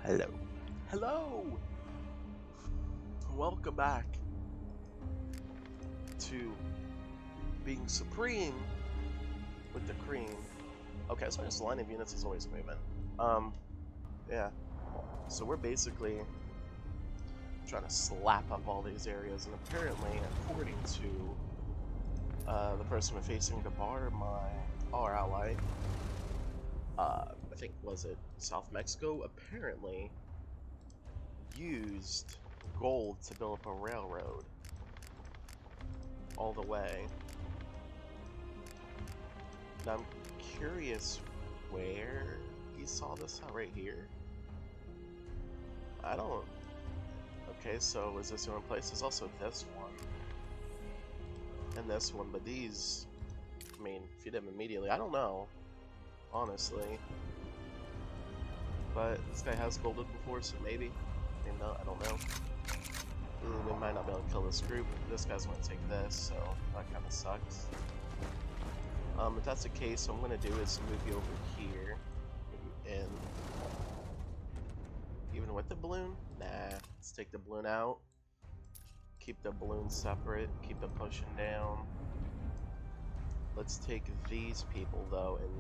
Hello. Hello! Welcome back to being supreme with the cream. Okay, so this line of units is always moving. Yeah. So we're basically trying to slap up all these areas, and apparently, according to the person we're facing the bar, our ally, I think, was it South Mexico, apparently used gold to build up a railroad all the way. Now I'm curious where he saw this out. Right here? I don't... Okay, so is this the only place? There's also this one. And this one, but these... I mean, feed them immediately. I don't know. Honestly. But this guy has golded before, so maybe. Maybe not, I don't know. Ooh, we might not be able to kill this group. This guy's going to take this, so that kind of sucks. If that's the case, what I'm going to do is move you over here. And even with the balloon? Nah, let's take the balloon out. Keep the balloon separate. Keep it pushing down. Let's take these people, though, and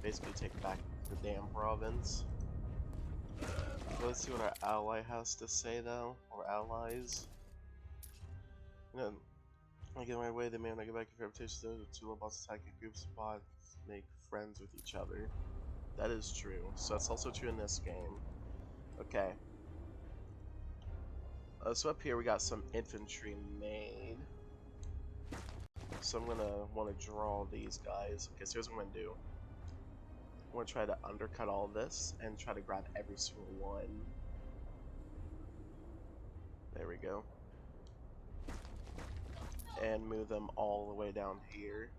basically take back the damn province. Let's see what our ally has to say, though. Or allies. You know, I get my way, they may not get back if reputation those with two robots attacking group spots make friends with each other. That is true. So that's also true in this game. Okay. So up here we got some infantry made. So I'm gonna want to draw these guys. Okay, so here's what I'm gonna do. I'm gonna try to undercut all this and try to grab every single one. There we go. And move them all the way down here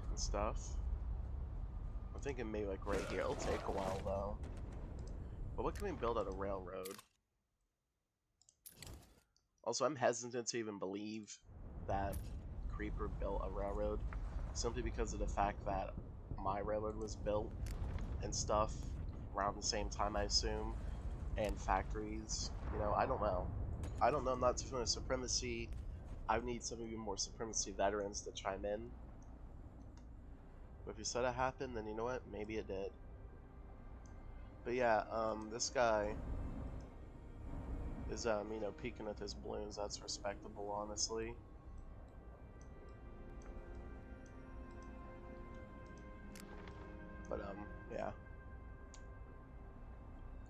and stuff. I'm thinking maybe like right here. It'll take a while though. But what can we build on a railroad? Also, I'm hesitant to even believe that Creeper built a railroad, simply because of the fact that my railroad was built and stuff around the same time, I assume, and factories. You know, I don't know. I don't know. I'm not too familiar with Supremacy. I need some even more Supremacy veterans to chime in. But if you said it happened, then you know what? Maybe it did. But yeah, this guy is, you know, peeking at his balloons. That's respectable, honestly. But, yeah.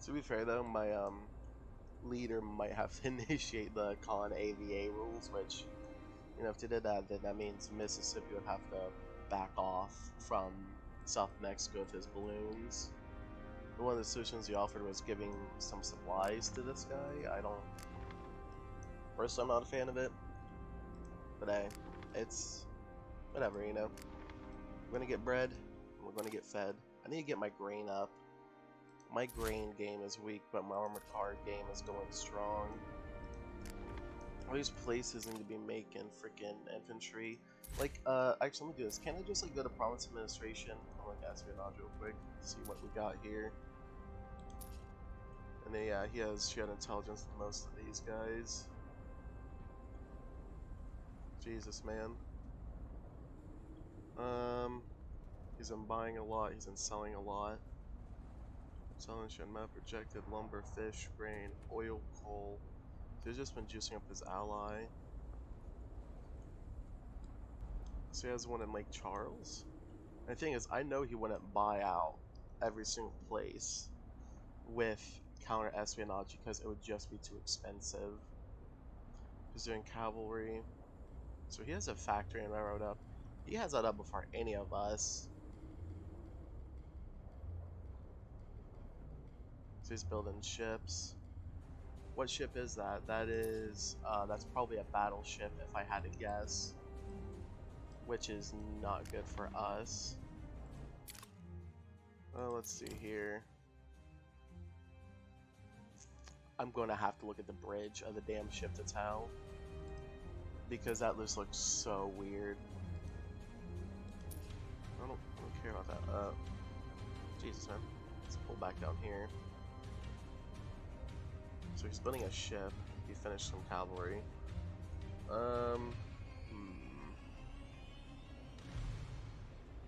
To be fair, though, my, leader might have to initiate the Con AVA rules, which, you know, if they did that, then that means Mississippi would have to back off from South Mexico with his balloons. One of the solutions he offered was giving some supplies to this guy. I don't... Personally, I'm not a fan of it. But hey, it's... whatever, you know. We're gonna get bread, and we're gonna get fed. I need to get my grain up. My grain game is weak, but my armored car game is going strong. All these places need to be making freaking infantry. Like, actually, let me do this. Can I just, like, go to Province Administration? I'm gonna ask Espionage real quick, see what we got here. And then, yeah, he has shared intelligence than most of these guys. Jesus, man. He's in buying a lot, he's in selling a lot. Selling shit map, projected lumber, fish, grain, oil, coal. So he's just been juicing up his ally. So he has one in Lake Charles. And the thing is, I know he wouldn't buy out every single place with counter espionage because it would just be too expensive. He's doing cavalry. So he has a factory and railroad up. He has that up before any of us. So he's building ships. What ship is that? That is, that's probably a battleship if I had to guess. Which is not good for us. Let's see here. I'm going to have to look at the bridge of the damn ship to tell. Because that just looks so weird. I don't care about that. Jesus, man. Let's pull back down here. So he's building a ship. He finished some cavalry. Hmm.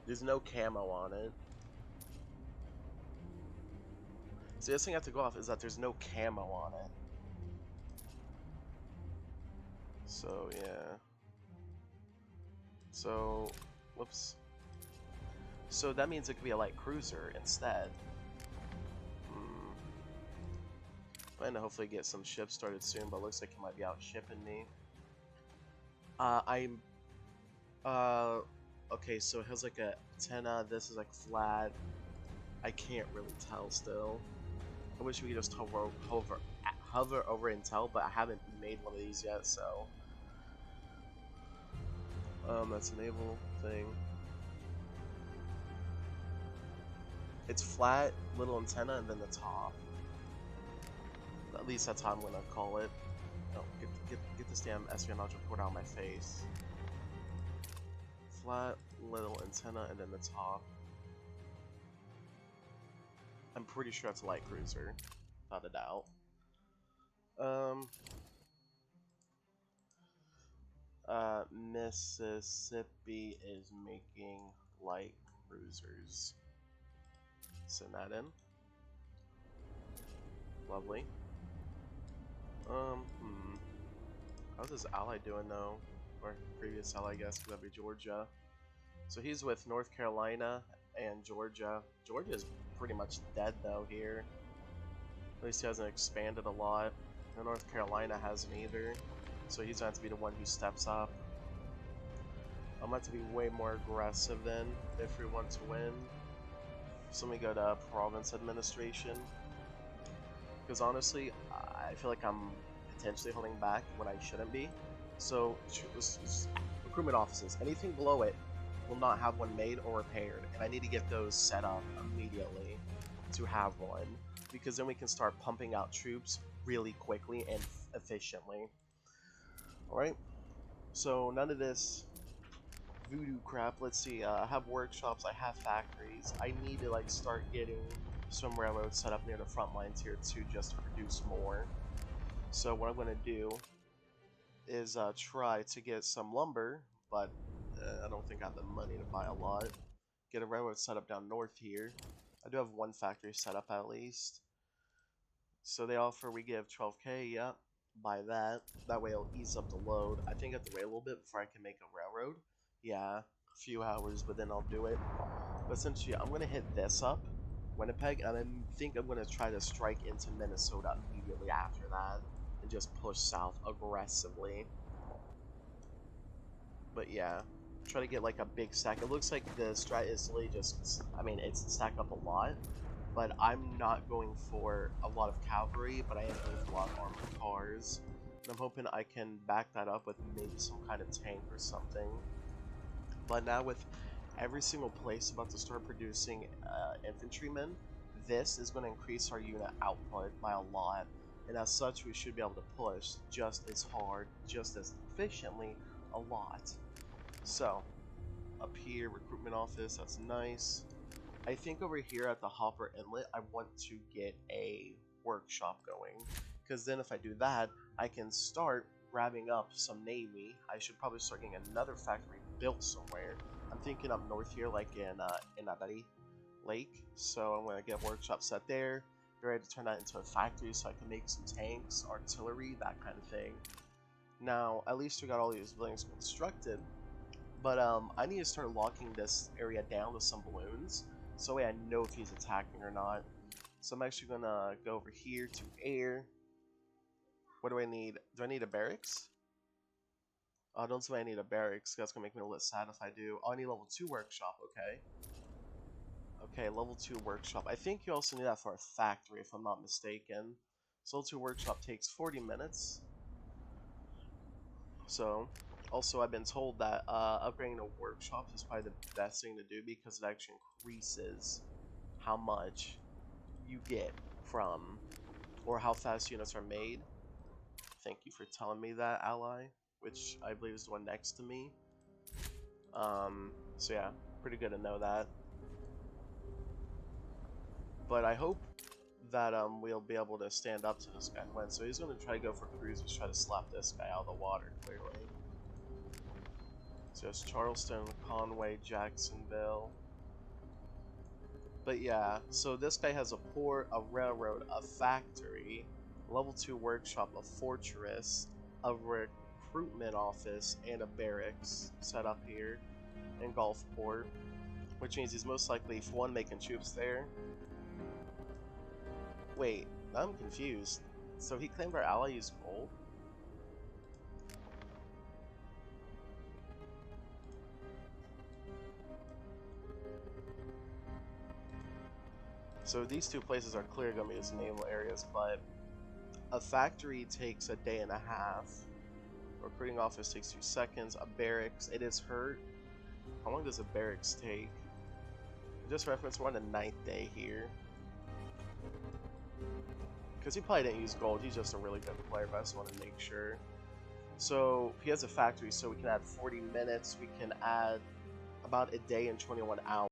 There's no camo on it. So the thing I have to go off is that there's no camo on it. So yeah. So, whoops. So that means it could be a light cruiser instead. Trying to hopefully get some ships started soon, but it looks like he might be out shipping me. I'm okay, so it has like a antenna, this is like flat. I can't really tell still. I wish we could just hover over and tell, but I haven't made one of these yet, so that's a naval thing. It's flat, little antenna, and then the top. At least that's how I'm gonna call it. Oh, get this damn espionage report out of my face. Flat, little antenna, and then the top. I'm pretty sure that's a light cruiser, without a doubt. Mississippi is making light cruisers. Send that in. Lovely. How's his ally doing though? Or previous ally, I guess, that'd be Georgia. So he's with North Carolina and Georgia. Georgia's pretty much dead though here. At least he hasn't expanded a lot. And North Carolina hasn't either. So he's going to be the one who steps up. I'm going to be way more aggressive then if we want to win. So let me go to province administration. Because honestly, I feel like I'm potentially holding back when I shouldn't be. So recruitment offices, anything below it will not have one made or repaired, and I need to get those set up immediately to have one, because then we can start pumping out troops really quickly and efficiently. Alright, so none of this voodoo crap. Let's see, I have workshops, I have factories. I need to like start getting some railroads set up near the front lines here too, just to produce more. So what I'm going to do is try to get some lumber, but I don't think I have the money to buy a lot. Get a railroad set up down north here. I do have one factory set up at least. So they offer we give 12k, yeah, buy that. That way it'll ease up the load. I think I have to wait a little bit before I can make a railroad. Yeah, a few hours, but then I'll do it. But essentially, I'm going to hit this up, Winnipeg, and I think I'm going to try to strike into Minnesota immediately after that. And just push south aggressively. But yeah, try to get like a big stack. It looks like the strat is really just, I mean, it's stacked up a lot, but I'm not going for a lot of cavalry, but I am going for a lot of armored cars. And I'm hoping I can back that up with maybe some kind of tank or something. But now with every single place about to start producing infantrymen, this is going to increase our unit output by a lot. And as such, we should be able to push just as hard, just as efficiently, a lot. So, up here, recruitment office, that's nice. I think over here at the Hopper Inlet, I want to get a workshop going. Because then if I do that, I can start grabbing up some Navy. I should probably start getting another factory built somewhere. I'm thinking up north here, like in Abadi Lake. So I'm going to get a workshop set there. Be ready to turn that into a factory so I can make some tanks, artillery, that kind of thing. Now, at least we got all these buildings constructed. But I need to start locking this area down with some balloons, so that way I know if he's attacking or not. So I'm actually gonna go over here to air. What do I need? Do I need a barracks? I don't think I need a barracks. That's gonna make me a little sad if I do. Oh, I need level 2 workshop. Okay. Okay, level 2 workshop. I think you also need that for a factory, if I'm not mistaken. So level 2 workshop takes 40 minutes. So, also I've been told that upgrading a workshop is probably the best thing to do because it actually increases how much you get from, or how fast units are made. Thank you for telling me that, ally, which I believe is the one next to me. So yeah, pretty good to know that. But I hope that we'll be able to stand up to this guy and win. So he's going to try to go for cruisers, try to slap this guy out of the water, clearly. So it's Charleston, Conway, Jacksonville. But yeah, so this guy has a port, a railroad, a factory, level 2 workshop, a fortress, a recruitment office, and a barracks set up here in Gulfport, which means he's most likely, for one, making troops there. Wait, I'm confused. So he claimed our ally used gold? So these two places are clearly going to be his naval areas, but a factory takes a day and a half. Recruiting office takes 2 seconds. A barracks, it is hurt. How long does a barracks take? Just reference, we're on the 9th day here. Because he probably didn't use gold, he's just a really good player, but I just want to make sure. So he has a factory, so we can add 40 minutes. We can add about a day and 21 hours.